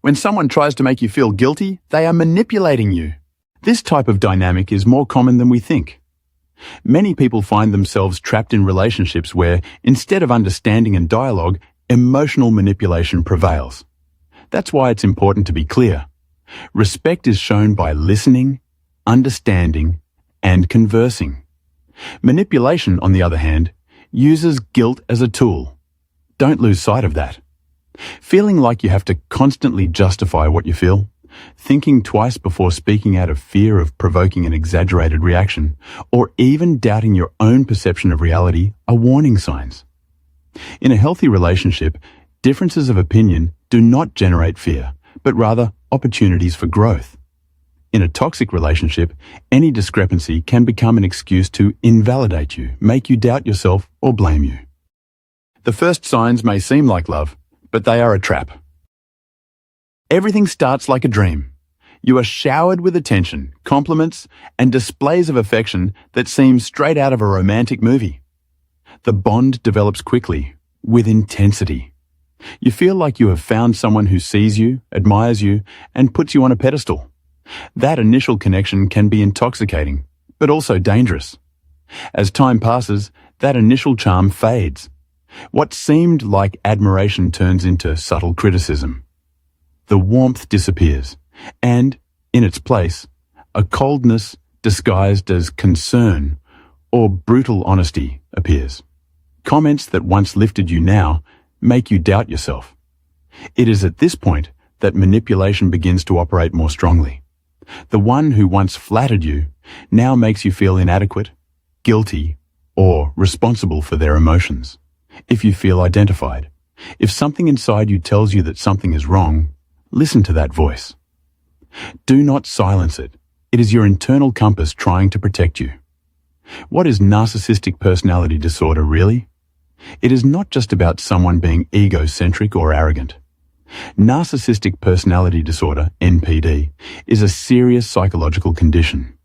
When someone tries to make you feel guilty, they are manipulating you. This type of dynamic is more common than we think. Many people find themselves trapped in relationships where, instead of understanding and dialogue, emotional manipulation prevails. That's why it's important to be clear. Respect is shown by listening, understanding, and conversing. Manipulation, on the other hand, uses guilt as a tool. Don't lose sight of that. Feeling like you have to constantly justify what you feel, thinking twice before speaking out of fear of provoking an exaggerated reaction, or even doubting your own perception of reality are warning signs. In a healthy relationship, differences of opinion do not generate fear, but rather opportunities for growth. In a toxic relationship, any discrepancy can become an excuse to invalidate you, make you doubt yourself, or blame you. The first signs may seem like love, but they are a trap. Everything starts like a dream. You are showered with attention, compliments, and displays of affection that seem straight out of a romantic movie. The bond develops quickly, with intensity. You feel like you have found someone who sees you, admires you, and puts you on a pedestal. That initial connection can be intoxicating, but also dangerous. As time passes, that initial charm fades. What seemed like admiration turns into subtle criticism. The warmth disappears, and, in its place, a coldness disguised as concern or brutal honesty appears. Comments that once lifted you now make you doubt yourself. It is at this point that manipulation begins to operate more strongly. The one who once flattered you now makes you feel inadequate, guilty, or responsible for their emotions. If you feel identified, if something inside you tells you that something is wrong, listen to that voice. Do not silence it. It is your internal compass trying to protect you. What is narcissistic personality disorder really? It is not just about someone being egocentric or arrogant. Narcissistic personality disorder, NPD, is a serious psychological condition.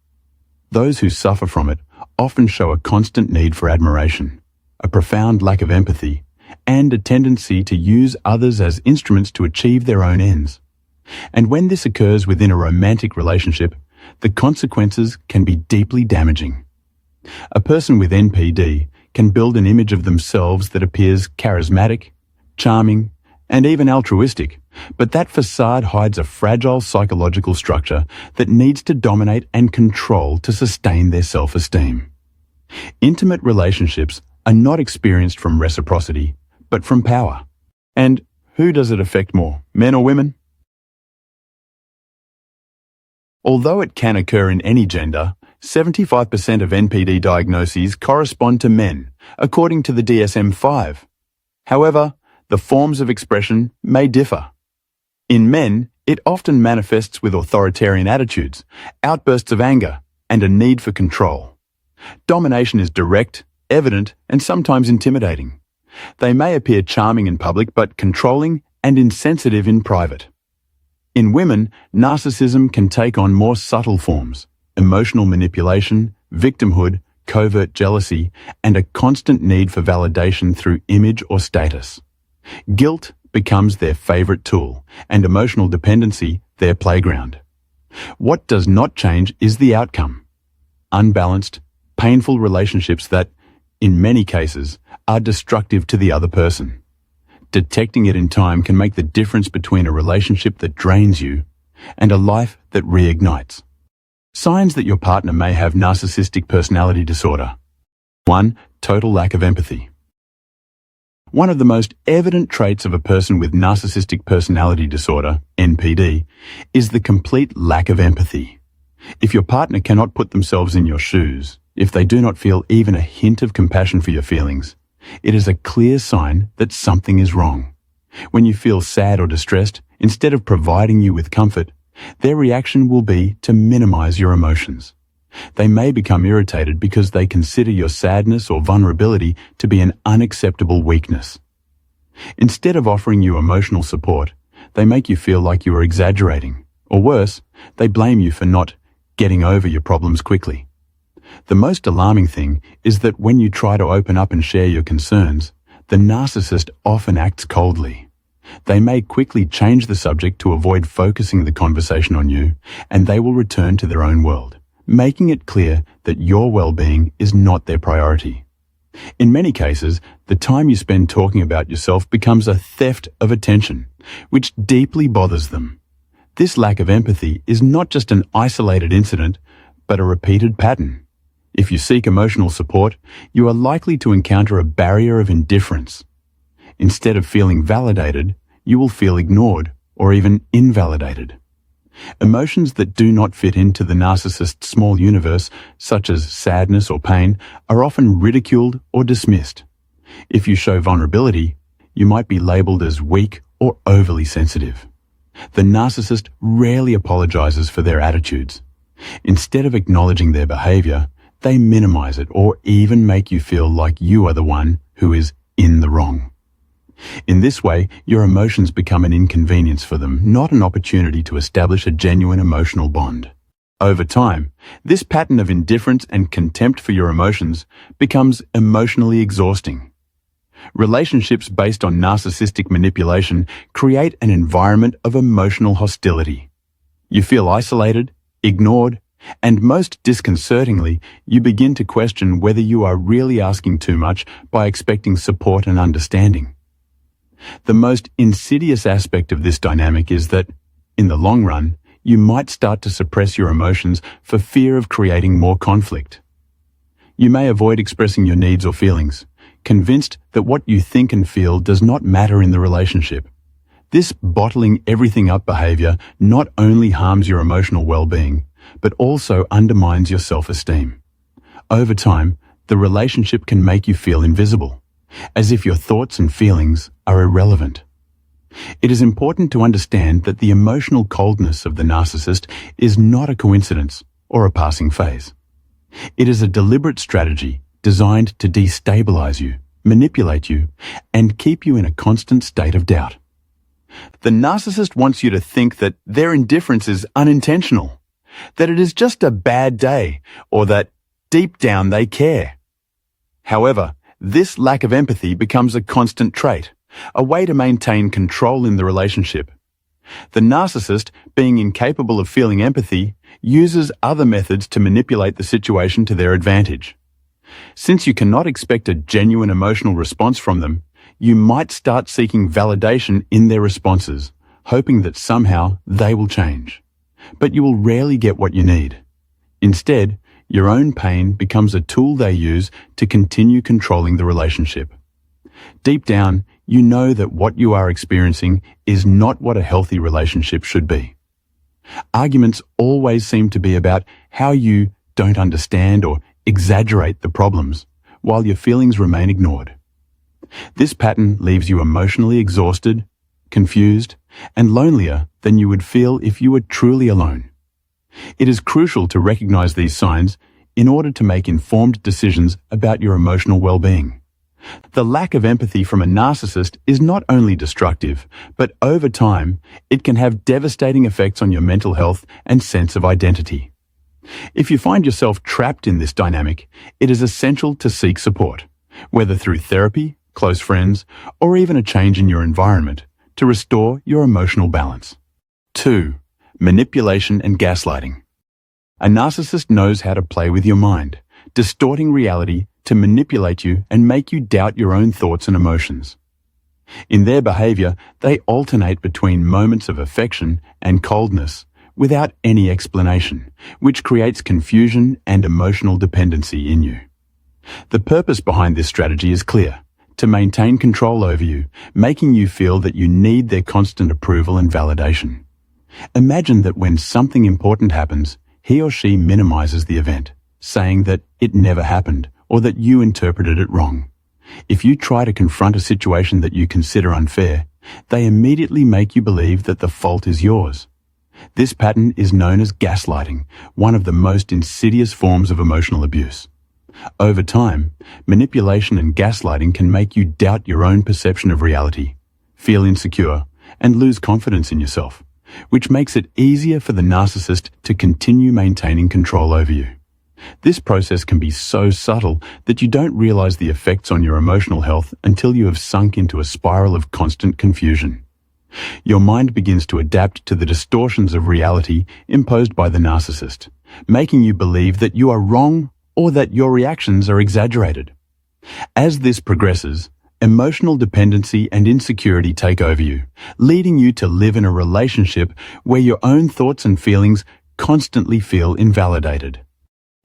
Those who suffer from it often show a constant need for admiration, a profound lack of empathy, and a tendency to use others as instruments to achieve their own ends. And when this occurs within a romantic relationship, the consequences can be deeply damaging. A person with NPD can build an image of themselves that appears charismatic, charming, and even altruistic, but that facade hides a fragile psychological structure that needs to dominate and control to sustain their self-esteem. Intimate relationships are not experienced from reciprocity, but from power. And who does it affect more, men or women? Although it can occur in any gender, 75% of NPD diagnoses correspond to men, according to the DSM-5. However, the forms of expression may differ. In men, it often manifests with authoritarian attitudes, outbursts of anger, and a need for control. Domination is direct, evident, and sometimes intimidating. They may appear charming in public but controlling and insensitive in private. In women, narcissism can take on more subtle forms: emotional manipulation, victimhood, covert jealousy, and a constant need for validation through image or status. Guilt becomes their favorite tool, and emotional dependency their playground. What does not change is the outcome: unbalanced, painful relationships that, in many cases, are destructive to the other person. Detecting it in time can make the difference between a relationship that drains you and a life that reignites. Signs that your partner may have narcissistic personality disorder. 1. Total lack of empathy. One of the most evident traits of a person with narcissistic personality disorder, NPD, is the complete lack of empathy. If your partner cannot put themselves in your shoes, if they do not feel even a hint of compassion for your feelings, it is a clear sign that something is wrong. When you feel sad or distressed, instead of providing you with comfort, their reaction will be to minimize your emotions. They may become irritated because they consider your sadness or vulnerability to be an unacceptable weakness. Instead of offering you emotional support, they make you feel like you are exaggerating, or worse, they blame you for not getting over your problems quickly. The most alarming thing is that when you try to open up and share your concerns, the narcissist often acts coldly. They may quickly change the subject to avoid focusing the conversation on you, and they will return to their own world, making it clear that your well-being is not their priority. In many cases, the time you spend talking about yourself becomes a theft of attention, which deeply bothers them. This lack of empathy is not just an isolated incident, but a repeated pattern. If you seek emotional support, you are likely to encounter a barrier of indifference. Instead of feeling validated, you will feel ignored or even invalidated. Emotions that do not fit into the narcissist's small universe, such as sadness or pain, are often ridiculed or dismissed. If you show vulnerability, you might be labeled as weak or overly sensitive. The narcissist rarely apologizes for their attitudes. Instead of acknowledging their behavior, they minimize it or even make you feel like you are the one who is in the wrong. In this way, your emotions become an inconvenience for them, not an opportunity to establish a genuine emotional bond. Over time, this pattern of indifference and contempt for your emotions becomes emotionally exhausting. Relationships based on narcissistic manipulation create an environment of emotional hostility. You feel isolated, ignored, and most disconcertingly, you begin to question whether you are really asking too much by expecting support and understanding. The most insidious aspect of this dynamic is that, in the long run, you might start to suppress your emotions for fear of creating more conflict. You may avoid expressing your needs or feelings, convinced that what you think and feel does not matter in the relationship. This bottling everything up behavior not only harms your emotional well-being, but also undermines your self-esteem. Over time, the relationship can make you feel invisible, as if your thoughts and feelings are irrelevant. It is important to understand that the emotional coldness of the narcissist is not a coincidence or a passing phase. It is a deliberate strategy designed to destabilize you, manipulate you, and keep you in a constant state of doubt. The narcissist wants you to think that their indifference is unintentional, that it is just a bad day, or that deep down they care. However, this lack of empathy becomes a constant trait, a way to maintain control in the relationship. The narcissist, being incapable of feeling empathy, uses other methods to manipulate the situation to their advantage. Since you cannot expect a genuine emotional response from them, you might start seeking validation in their responses, hoping that somehow they will change. But you will rarely get what you need. Instead, your own pain becomes a tool they use to continue controlling the relationship. Deep down, you know that what you are experiencing is not what a healthy relationship should be. Arguments always seem to be about how you don't understand or exaggerate the problems, while your feelings remain ignored. This pattern leaves you emotionally exhausted, confused, and lonelier than you would feel if you were truly alone. It is crucial to recognize these signs in order to make informed decisions about your emotional well-being. The lack of empathy from a narcissist is not only destructive, but over time, it can have devastating effects on your mental health and sense of identity. If you find yourself trapped in this dynamic, it is essential to seek support, whether through therapy, close friends, or even a change in your environment, to restore your emotional balance. 2. Manipulation and gaslighting. A narcissist knows how to play with your mind, distorting reality to manipulate you and make you doubt your own thoughts and emotions. In their behavior, they alternate between moments of affection and coldness without any explanation, which creates confusion and emotional dependency in you. The purpose behind this strategy is clear: to maintain control over you, making you feel that you need their constant approval and validation. Imagine that when something important happens, he or she minimizes the event, saying that it never happened or that you interpreted it wrong. If you try to confront a situation that you consider unfair, they immediately make you believe that the fault is yours. This pattern is known as gaslighting, one of the most insidious forms of emotional abuse. Over time, manipulation and gaslighting can make you doubt your own perception of reality, feel insecure, and lose confidence in yourself, which makes it easier for the narcissist to continue maintaining control over you. This process can be so subtle that you don't realize the effects on your emotional health until you have sunk into a spiral of constant confusion. Your mind begins to adapt to the distortions of reality imposed by the narcissist, making you believe that you are wrong or that your reactions are exaggerated. As this progresses, emotional dependency and insecurity take over you, leading you to live in a relationship where your own thoughts and feelings constantly feel invalidated.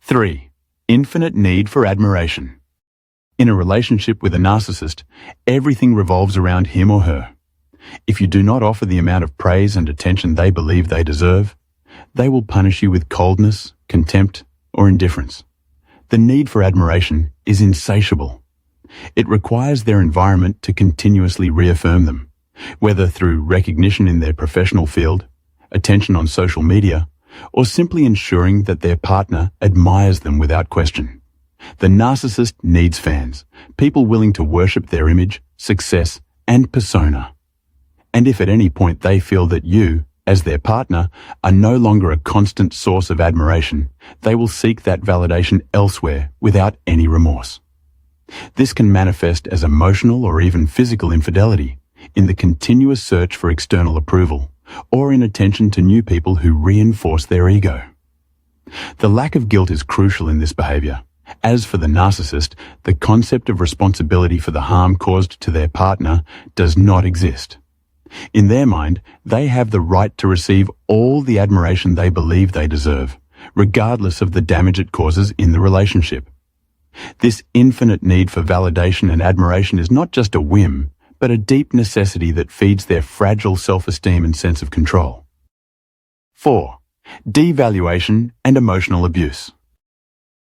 3. Infinite need for admiration. In a relationship with a narcissist, everything revolves around him or her. If you do not offer the amount of praise and attention they believe they deserve, they will punish you with coldness, contempt, or indifference. The need for admiration is insatiable. It requires their environment to continuously reaffirm them, whether through recognition in their professional field, attention on social media, or simply ensuring that their partner admires them without question. The narcissist needs fans, people willing to worship their image, success, and persona. And if at any point they feel that you, as their partner, are no longer a constant source of admiration, they will seek that validation elsewhere without any remorse. This can manifest as emotional or even physical infidelity, in the continuous search for external approval, or in attention to new people who reinforce their ego. The lack of guilt is crucial in this behavior. As for the narcissist, the concept of responsibility for the harm caused to their partner does not exist. In their mind, they have the right to receive all the admiration they believe they deserve, regardless of the damage it causes in the relationship. This infinite need for validation and admiration is not just a whim, but a deep necessity that feeds their fragile self-esteem and sense of control. 4. Devaluation and emotional abuse.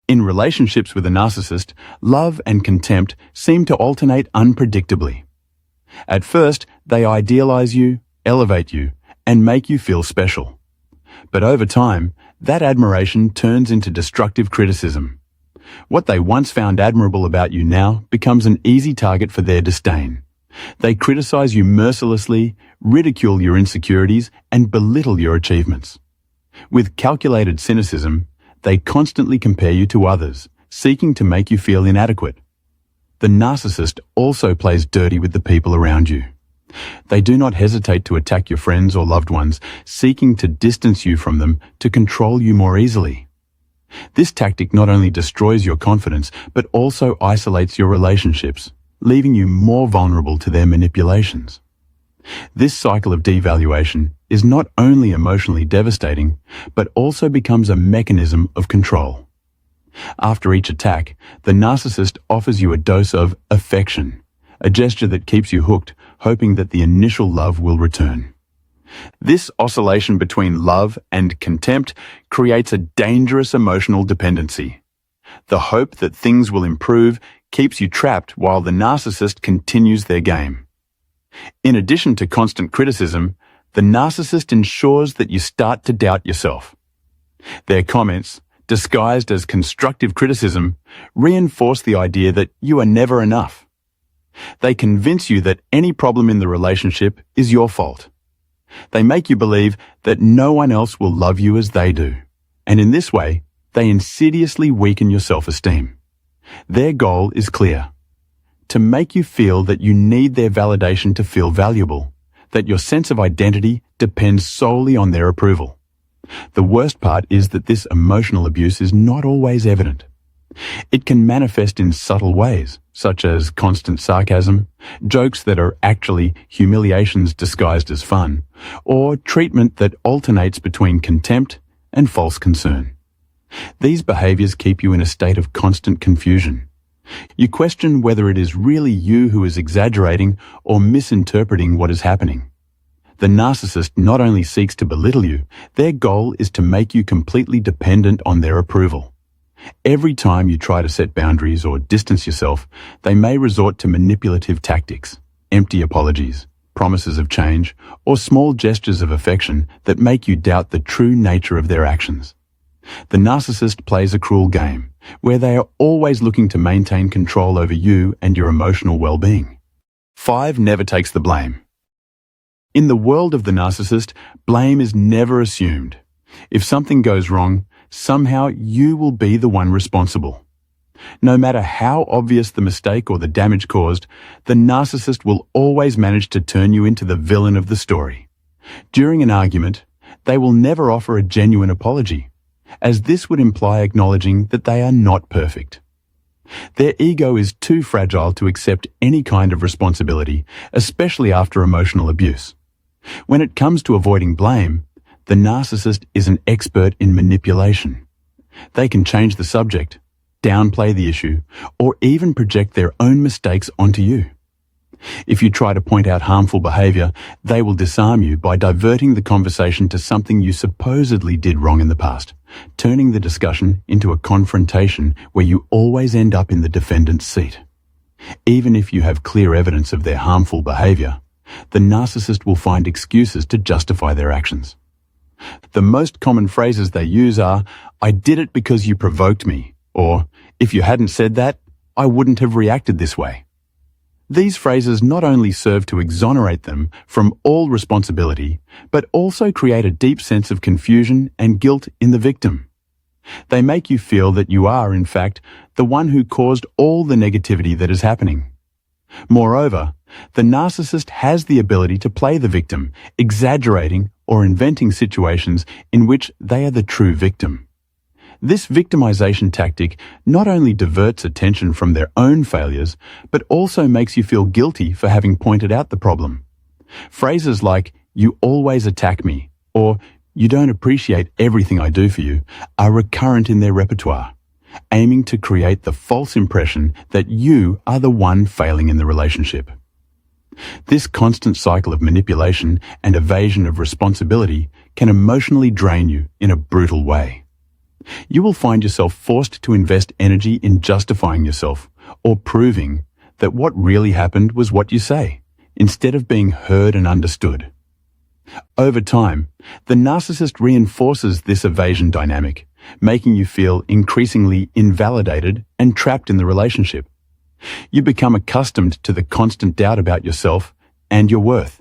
In relationships with a narcissist, love and contempt seem to alternate unpredictably. At first, they idealize you, elevate you, and make you feel special. But over time, that admiration turns into destructive criticism. What they once found admirable about you now becomes an easy target for their disdain. They criticize you mercilessly, ridicule your insecurities, and belittle your achievements. With calculated cynicism, they constantly compare you to others, seeking to make you feel inadequate. The narcissist also plays dirty with the people around you. They do not hesitate to attack your friends or loved ones, seeking to distance you from them to control you more easily. This tactic not only destroys your confidence, but also isolates your relationships, leaving you more vulnerable to their manipulations. This cycle of devaluation is not only emotionally devastating, but also becomes a mechanism of control. After each attack, the narcissist offers you a dose of affection, a gesture that keeps you hooked, hoping that the initial love will return. This oscillation between love and contempt creates a dangerous emotional dependency. The hope that things will improve keeps you trapped while the narcissist continues their game. In addition to constant criticism, the narcissist ensures that you start to doubt yourself. Their comments, disguised as constructive criticism, reinforce the idea that you are never enough. They convince you that any problem in the relationship is your fault. They make you believe that no one else will love you as they do, and in this way, they insidiously weaken your self-esteem. Their goal is clear: to make you feel that you need their validation to feel valuable, that your sense of identity depends solely on their approval. The worst part is that this emotional abuse is not always evident. It can manifest in subtle ways, such as constant sarcasm, jokes that are actually humiliations disguised as fun, or treatment that alternates between contempt and false concern. These behaviors keep you in a state of constant confusion. You question whether it is really you who is exaggerating or misinterpreting what is happening. The narcissist not only seeks to belittle you, their goal is to make you completely dependent on their approval. Every time you try to set boundaries or distance yourself, they may resort to manipulative tactics, empty apologies, promises of change, or small gestures of affection that make you doubt the true nature of their actions. The narcissist plays a cruel game, where they are always looking to maintain control over you and your emotional well-being. 5. Never takes the blame. In the world of the narcissist, blame is never assumed. If something goes wrong, somehow you will be the one responsible. No matter how obvious the mistake or the damage caused, the narcissist will always manage to turn you into the villain of the story. During an argument, they will never offer a genuine apology, as this would imply acknowledging that they are not perfect. Their ego is too fragile to accept any kind of responsibility, especially after emotional abuse. When it comes to avoiding blame, the narcissist is an expert in manipulation. They can change the subject, downplay the issue, or even project their own mistakes onto you. If you try to point out harmful behavior, they will disarm you by diverting the conversation to something you supposedly did wrong in the past, turning the discussion into a confrontation where you always end up in the defendant's seat. Even if you have clear evidence of their harmful behavior, the narcissist will find excuses to justify their actions. The most common phrases they use are, "I did it because you provoked me," or, "If you hadn't said that, I wouldn't have reacted this way." These phrases not only serve to exonerate them from all responsibility, but also create a deep sense of confusion and guilt in the victim. They make you feel that you are, in fact, the one who caused all the negativity that is happening. Moreover, the narcissist has the ability to play the victim, exaggerating or inventing situations in which they are the true victim. This victimization tactic not only diverts attention from their own failures, but also makes you feel guilty for having pointed out the problem. Phrases like, "You always attack me," or "You don't appreciate everything I do for you," are recurrent in their repertoire, aiming to create the false impression that you are the one failing in the relationship. This constant cycle of manipulation and evasion of responsibility can emotionally drain you in a brutal way. You will find yourself forced to invest energy in justifying yourself or proving that what really happened was what you say, instead of being heard and understood. Over time, the narcissist reinforces this evasion dynamic, making you feel increasingly invalidated and trapped in the relationship. You become accustomed to the constant doubt about yourself and your worth,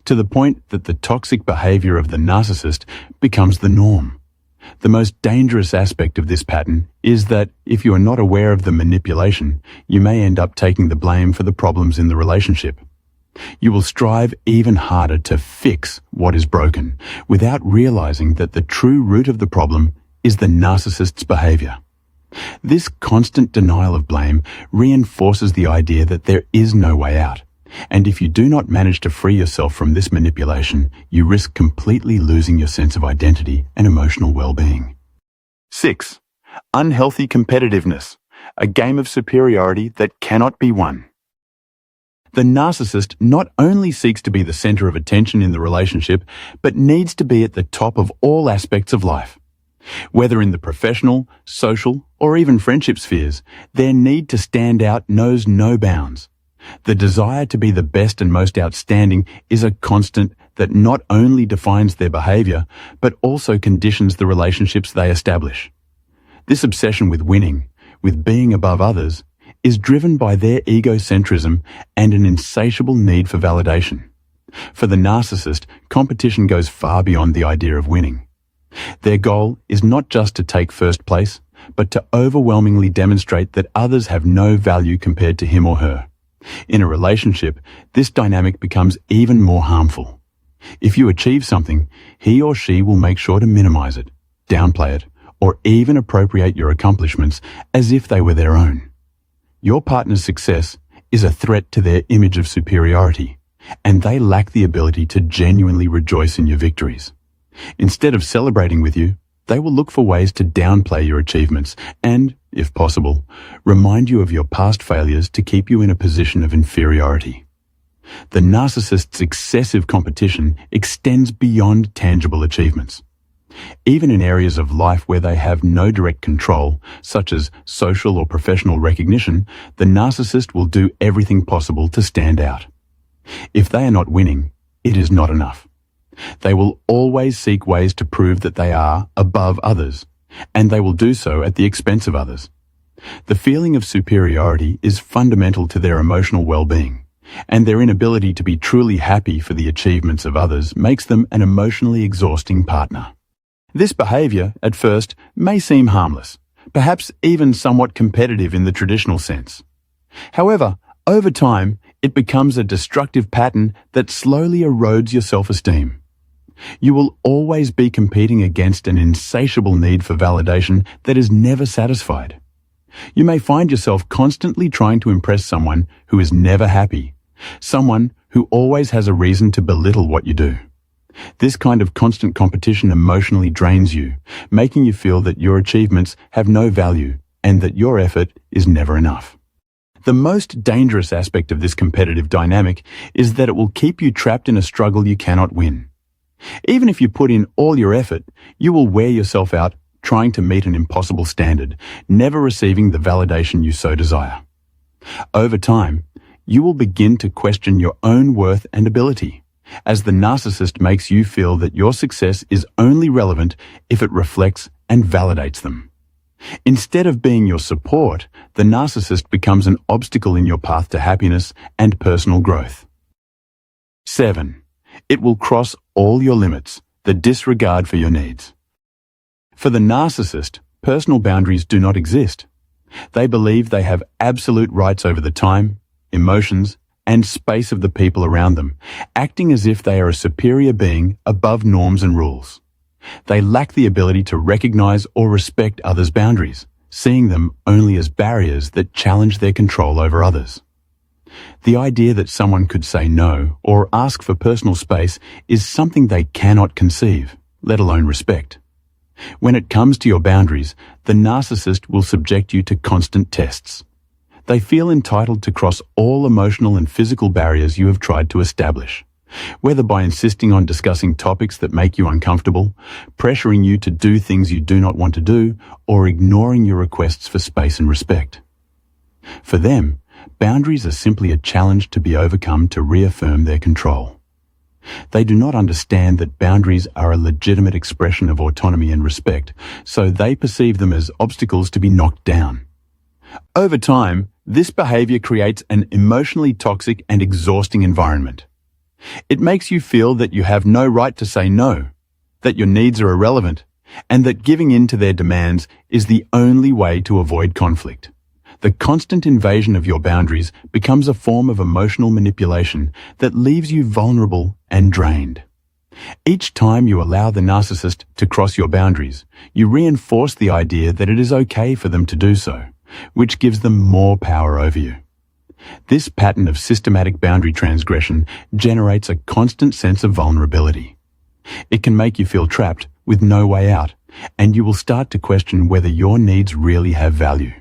to the point that the toxic behavior of the narcissist becomes the norm. The most dangerous aspect of this pattern is that if you are not aware of the manipulation, you may end up taking the blame for the problems in the relationship. You will strive even harder to fix what is broken, without realizing that the true root of the problem is the narcissist's behavior. This constant denial of blame reinforces the idea that there is no way out. And if you do not manage to free yourself from this manipulation, you risk completely losing your sense of identity and emotional well-being. 6. Unhealthy competitiveness, a game of superiority that cannot be won. The narcissist not only seeks to be the center of attention in the relationship, but needs to be at the top of all aspects of life. Whether in the professional, social, or even friendship spheres, their need to stand out knows no bounds. The desire to be the best and most outstanding is a constant that not only defines their behavior, but also conditions the relationships they establish. This obsession with winning, with being above others, is driven by their egocentrism and an insatiable need for validation. For the narcissist, competition goes far beyond the idea of winning. Their goal is not just to take first place, but to overwhelmingly demonstrate that others have no value compared to him or her. In a relationship, this dynamic becomes even more harmful. If you achieve something, he or she will make sure to minimize it, downplay it, or even appropriate your accomplishments as if they were their own. Your partner's success is a threat to their image of superiority, and they lack the ability to genuinely rejoice in your victories. Instead of celebrating with you, they will look for ways to downplay your achievements and, if possible, remind you of your past failures to keep you in a position of inferiority. The narcissist's excessive competition extends beyond tangible achievements. Even in areas of life where they have no direct control, such as social or professional recognition, the narcissist will do everything possible to stand out. If they are not winning, it is not enough. They will always seek ways to prove that they are above others, and they will do so at the expense of others. The feeling of superiority is fundamental to their emotional well-being, and their inability to be truly happy for the achievements of others makes them an emotionally exhausting partner. This behavior, at first, may seem harmless, perhaps even somewhat competitive in the traditional sense. However, over time, it becomes a destructive pattern that slowly erodes your self-esteem. You will always be competing against an insatiable need for validation that is never satisfied. You may find yourself constantly trying to impress someone who is never happy, someone who always has a reason to belittle what you do. This kind of constant competition emotionally drains you, making you feel that your achievements have no value and that your effort is never enough. The most dangerous aspect of this competitive dynamic is that it will keep you trapped in a struggle you cannot win. Even if you put in all your effort, you will wear yourself out trying to meet an impossible standard, never receiving the validation you so desire. Over time, you will begin to question your own worth and ability, as the narcissist makes you feel that your success is only relevant if it reflects and validates them. Instead of being your support, the narcissist becomes an obstacle in your path to happiness and personal growth. 7. It will cross all your limits, the disregard for your needs. For the narcissist, personal boundaries do not exist. They believe they have absolute rights over the time, emotions, and space of the people around them, acting as if they are a superior being above norms and rules. They lack the ability to recognize or respect others' boundaries, seeing them only as barriers that challenge their control over others. The idea that someone could say no or ask for personal space is something they cannot conceive, let alone respect. When it comes to your boundaries, the narcissist will subject you to constant tests. They feel entitled to cross all emotional and physical barriers you have tried to establish, whether by insisting on discussing topics that make you uncomfortable, pressuring you to do things you do not want to do, or ignoring your requests for space and respect. For them, boundaries are simply a challenge to be overcome to reaffirm their control. They do not understand that boundaries are a legitimate expression of autonomy and respect, so they perceive them as obstacles to be knocked down. Over time, this behavior creates an emotionally toxic and exhausting environment. It makes you feel that you have no right to say no, that your needs are irrelevant, and that giving in to their demands is the only way to avoid conflict. The constant invasion of your boundaries becomes a form of emotional manipulation that leaves you vulnerable and drained. Each time you allow the narcissist to cross your boundaries, you reinforce the idea that it is okay for them to do so, which gives them more power over you. This pattern of systematic boundary transgression generates a constant sense of vulnerability. It can make you feel trapped with no way out, and you will start to question whether your needs really have value.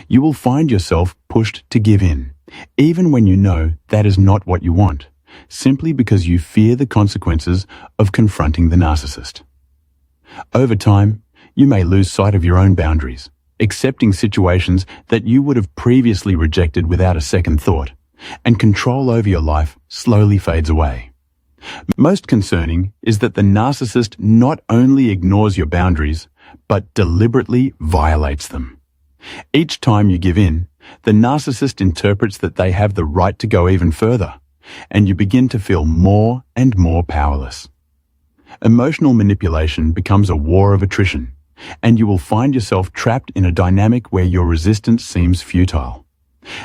You will find yourself pushed to give in, even when you know that is not what you want, simply because you fear the consequences of confronting the narcissist. Over time, you may lose sight of your own boundaries, accepting situations that you would have previously rejected without a second thought, and control over your life slowly fades away. Most concerning is that the narcissist not only ignores your boundaries, but deliberately violates them. Each time you give in, the narcissist interprets that they have the right to go even further, and you begin to feel more and more powerless. Emotional manipulation becomes a war of attrition, and you will find yourself trapped in a dynamic where your resistance seems futile.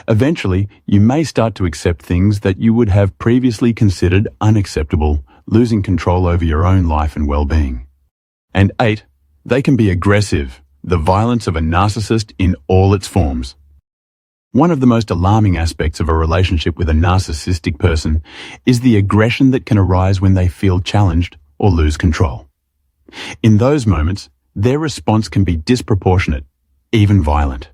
Eventually, you may start to accept things that you would have previously considered unacceptable, losing control over your own life and well-being. And 8, they can be aggressive, the violence of a narcissist in all its forms. One of the most alarming aspects of a relationship with a narcissistic person is the aggression that can arise when they feel challenged or lose control. In those moments, their response can be disproportionate, even violent.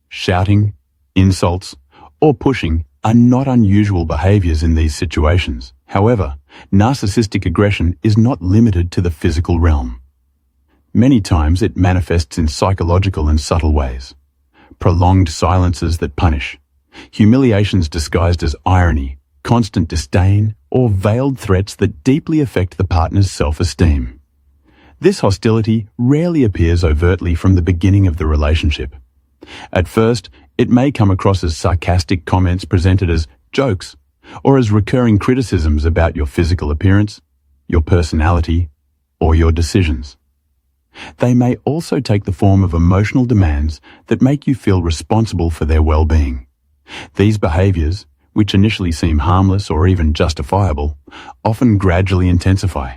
Shouting, insults, or pushing are not unusual behaviors in these situations. However, narcissistic aggression is not limited to the physical realm. Many times it manifests in psychological and subtle ways. Prolonged silences that punish, humiliations disguised as irony, constant disdain, or veiled threats that deeply affect the partner's self-esteem. This hostility rarely appears overtly from the beginning of the relationship. At first, it may come across as sarcastic comments presented as jokes, or as recurring criticisms about your physical appearance, your personality, or your decisions. They may also take the form of emotional demands that make you feel responsible for their well-being. These behaviors, which initially seem harmless or even justifiable, often gradually intensify.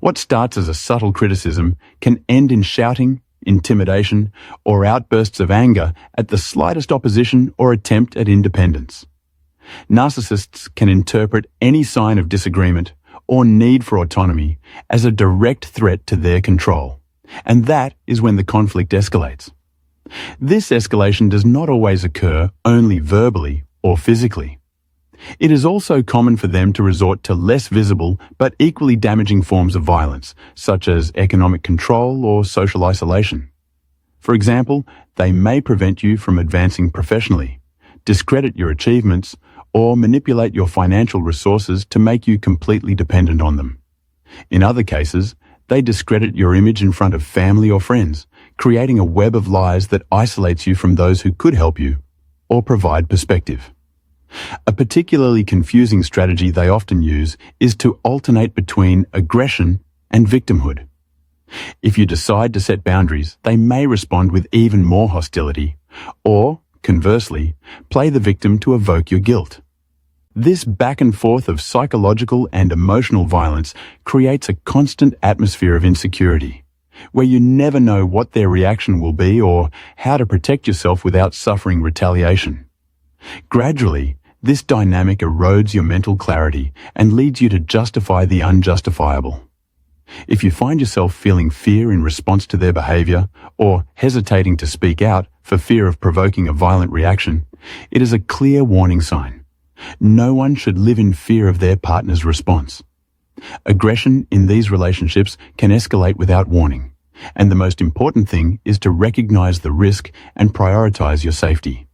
What starts as a subtle criticism can end in shouting, intimidation, or outbursts of anger at the slightest opposition or attempt at independence. Narcissists can interpret any sign of disagreement or need for autonomy as a direct threat to their control, and that is when the conflict escalates. This escalation does not always occur only verbally or physically. It is also common for them to resort to less visible but equally damaging forms of violence, such as economic control or social isolation. For example, they may prevent you from advancing professionally, discredit your achievements, or manipulate your financial resources to make you completely dependent on them. In other cases, they discredit your image in front of family or friends, creating a web of lies that isolates you from those who could help you or provide perspective. A particularly confusing strategy they often use is to alternate between aggression and victimhood. If you decide to set boundaries, they may respond with even more hostility, or, conversely, play the victim to evoke your guilt. This back and forth of psychological and emotional violence creates a constant atmosphere of insecurity, where you never know what their reaction will be or how to protect yourself without suffering retaliation. Gradually, this dynamic erodes your mental clarity and leads you to justify the unjustifiable. If you find yourself feeling fear in response to their behavior or hesitating to speak out for fear of provoking a violent reaction, it is a clear warning sign. No one should live in fear of their partner's response. Aggression in these relationships can escalate without warning, and the most important thing is to recognize the risk and prioritize your safety.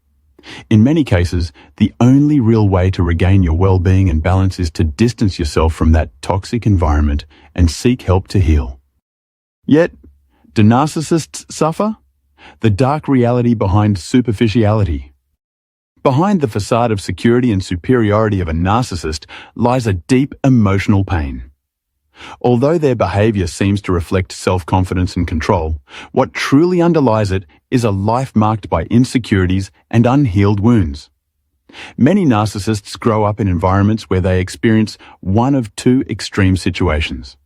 In many cases, the only real way to regain your well-being and balance is to distance yourself from that toxic environment and seek help to heal. Yet, do narcissists suffer? The dark reality behind superficiality. Behind the facade of security and superiority of a narcissist lies a deep emotional pain. Although their behavior seems to reflect self-confidence and control, what truly underlies it is a life marked by insecurities and unhealed wounds. Many narcissists grow up in environments where they experience one of two extreme situations.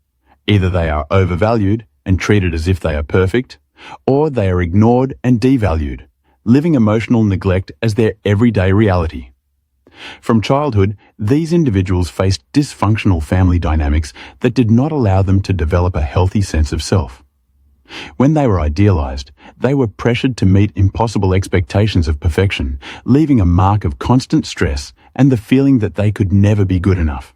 Either they are overvalued and treated as if they are perfect, or they are ignored and devalued, living emotional neglect as their everyday reality. From childhood, these individuals faced dysfunctional family dynamics that did not allow them to develop a healthy sense of self. When they were idealized, they were pressured to meet impossible expectations of perfection, leaving a mark of constant stress and the feeling that they could never be good enough.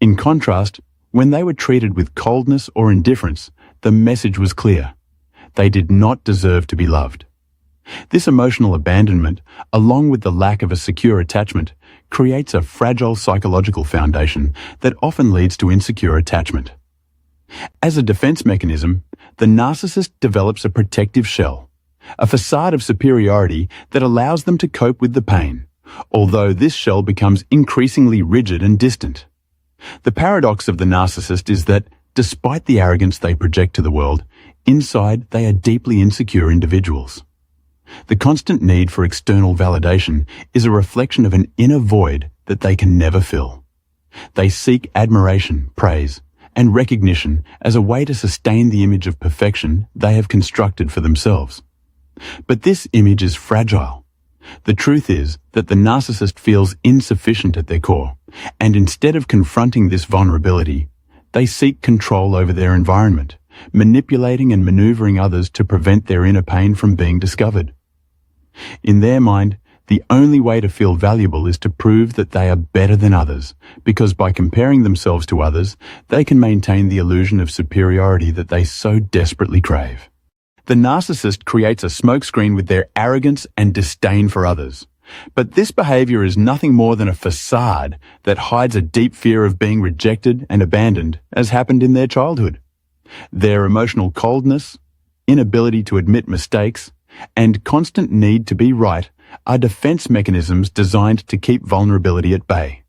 In contrast, when they were treated with coldness or indifference, the message was clear. They did not deserve to be loved. This emotional abandonment, along with the lack of a secure attachment, creates a fragile psychological foundation that often leads to insecure attachment. As a defense mechanism, the narcissist develops a protective shell, a facade of superiority that allows them to cope with the pain, although this shell becomes increasingly rigid and distant. The paradox of the narcissist is that, despite the arrogance they project to the world, inside they are deeply insecure individuals. The constant need for external validation is a reflection of an inner void that they can never fill. They seek admiration, praise, and recognition as a way to sustain the image of perfection they have constructed for themselves. But this image is fragile. The truth is that the narcissist feels insufficient at their core, and instead of confronting this vulnerability, they seek control over their environment, manipulating and maneuvering others to prevent their inner pain from being discovered. In their mind, the only way to feel valuable is to prove that they are better than others, because by comparing themselves to others, they can maintain the illusion of superiority that they so desperately crave. The narcissist creates a smokescreen with their arrogance and disdain for others. But this behavior is nothing more than a facade that hides a deep fear of being rejected and abandoned, as happened in their childhood. Their emotional coldness, inability to admit mistakes, and constant need to be right are defense mechanisms designed to keep vulnerability at bay.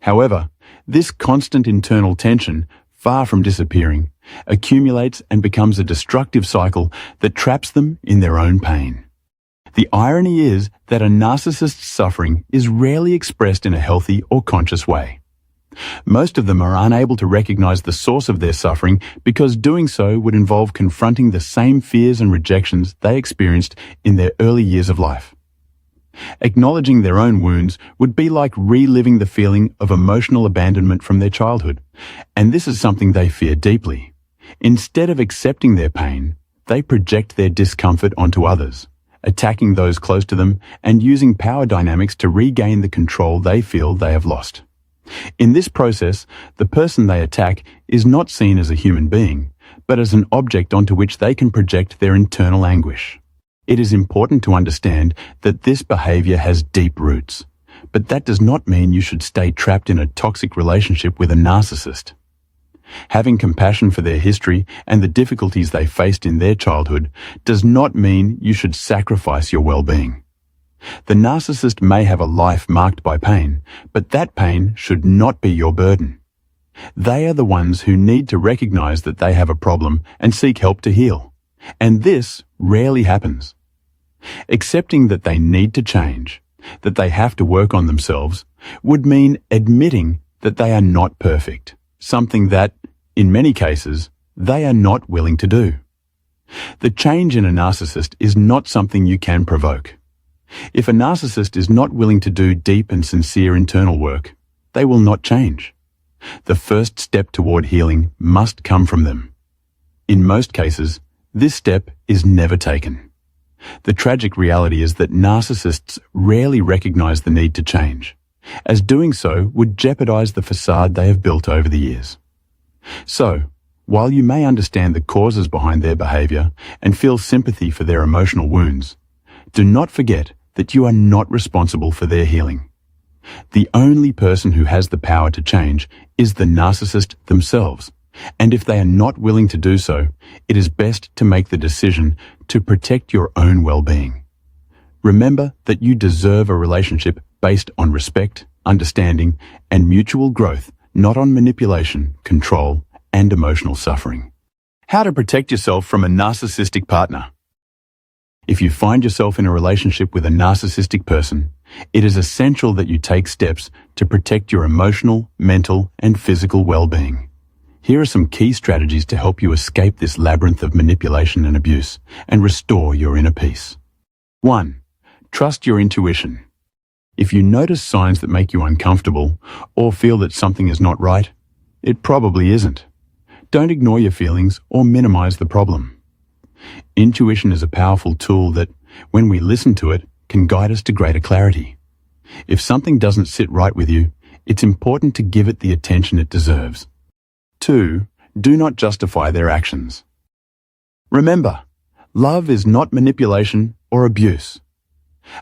However, this constant internal tension far from disappearing, accumulates and becomes a destructive cycle that traps them in their own pain. The irony is that a narcissist's suffering is rarely expressed in a healthy or conscious way. Most of them are unable to recognize the source of their suffering because doing so would involve confronting the same fears and rejections they experienced in their early years of life. Acknowledging their own wounds would be like reliving the feeling of emotional abandonment from their childhood, and this is something they fear deeply. Instead of accepting their pain, they project their discomfort onto others, attacking those close to them and using power dynamics to regain the control they feel they have lost. In this process, the person they attack is not seen as a human being, but as an object onto which they can project their internal anguish. It is important to understand that this behavior has deep roots, but that does not mean you should stay trapped in a toxic relationship with a narcissist. Having compassion for their history and the difficulties they faced in their childhood does not mean you should sacrifice your well-being. The narcissist may have a life marked by pain, but that pain should not be your burden. They are the ones who need to recognize that they have a problem and seek help to heal. And this rarely happens. Accepting that they need to change, that they have to work on themselves, would mean admitting that they are not perfect, something that, in many cases, they are not willing to do. The change in a narcissist is not something you can provoke. If a narcissist is not willing to do deep and sincere internal work, they will not change. The first step toward healing must come from them. In most cases, this step is never taken. The tragic reality is that narcissists rarely recognize the need to change, as doing so would jeopardize the facade they have built over the years. So, while you may understand the causes behind their behavior and feel sympathy for their emotional wounds, do not forget that you are not responsible for their healing. The only person who has the power to change is the narcissist themselves, and if they are not willing to do so, it is best to make the decision to protect your own well-being. Remember that you deserve a relationship based on respect, understanding, and mutual growth, not on manipulation, control, and emotional suffering. How to protect yourself from a narcissistic partner. If you find yourself in a relationship with a narcissistic person, it is essential that you take steps to protect your emotional, mental, and physical well-being. Here are some key strategies to help you escape this labyrinth of manipulation and abuse and restore your inner peace. 1. Trust your intuition. If you notice signs that make you uncomfortable or feel that something is not right, it probably isn't. Don't ignore your feelings or minimize the problem. Intuition is a powerful tool that, when we listen to it, can guide us to greater clarity. If something doesn't sit right with you, it's important to give it the attention it deserves. 2. Do not justify their actions. Remember, love is not manipulation or abuse.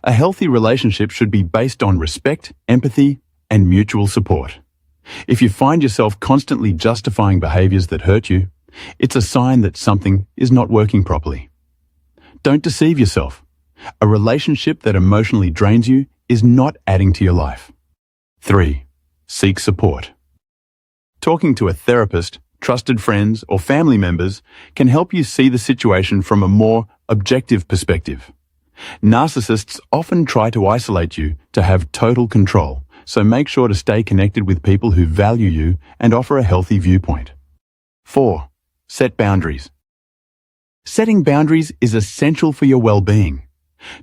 A healthy relationship should be based on respect, empathy, and mutual support. If you find yourself constantly justifying behaviors that hurt you, it's a sign that something is not working properly. Don't deceive yourself. A relationship that emotionally drains you is not adding to your life. 3. Seek support. Talking to a therapist, trusted friends, or family members can help you see the situation from a more objective perspective. Narcissists often try to isolate you to have total control, so make sure to stay connected with people who value you and offer a healthy viewpoint. 4. Set boundaries. Setting boundaries is essential for your well-being.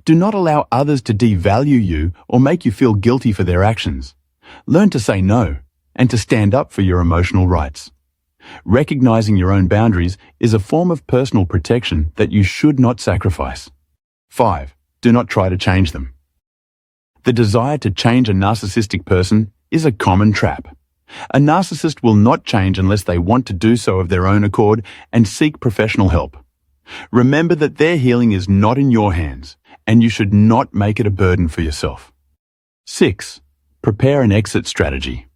Do not allow others to devalue you or make you feel guilty for their actions. Learn to say no and to stand up for your emotional rights. Recognizing your own boundaries is a form of personal protection that you should not sacrifice. 5. Do not try to change them. The desire to change a narcissistic person is a common trap. A narcissist will not change unless they want to do so of their own accord and seek professional help. Remember that their healing is not in your hands, and you should not make it a burden for yourself. 6. Prepare an exit strategy.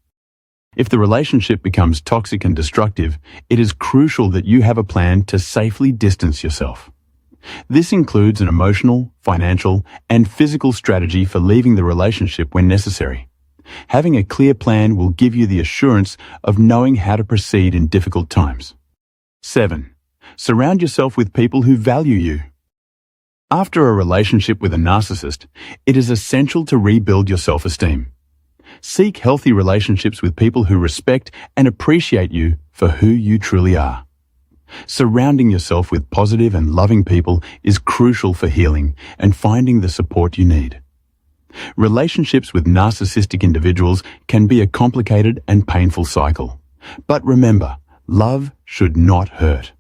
If the relationship becomes toxic and destructive, it is crucial that you have a plan to safely distance yourself. This includes an emotional, financial, and physical strategy for leaving the relationship when necessary. Having a clear plan will give you the assurance of knowing how to proceed in difficult times. 7. Surround yourself with people who value you. After a relationship with a narcissist, it is essential to rebuild your self-esteem. Seek healthy relationships with people who respect and appreciate you for who you truly are. Surrounding yourself with positive and loving people is crucial for healing and finding the support you need. Relationships with narcissistic individuals can be a complicated and painful cycle. But remember, love should not hurt.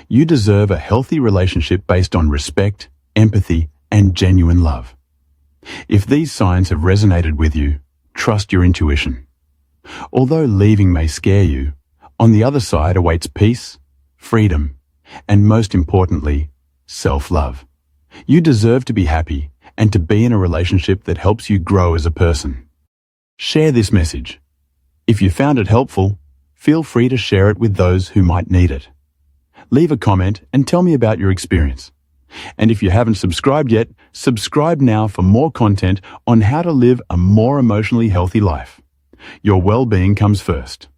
You deserve a healthy relationship based on respect, empathy, and genuine love. If these signs have resonated with you, trust your intuition. Although leaving may scare you, on the other side awaits peace, freedom, and most importantly, self-love. You deserve to be happy and to be in a relationship that helps you grow as a person. Share this message. If you found it helpful, feel free to share it with those who might need it. Leave a comment and tell me about your experience. And if you haven't subscribed yet, subscribe now for more content on how to live a more emotionally healthy life. Your well-being comes first.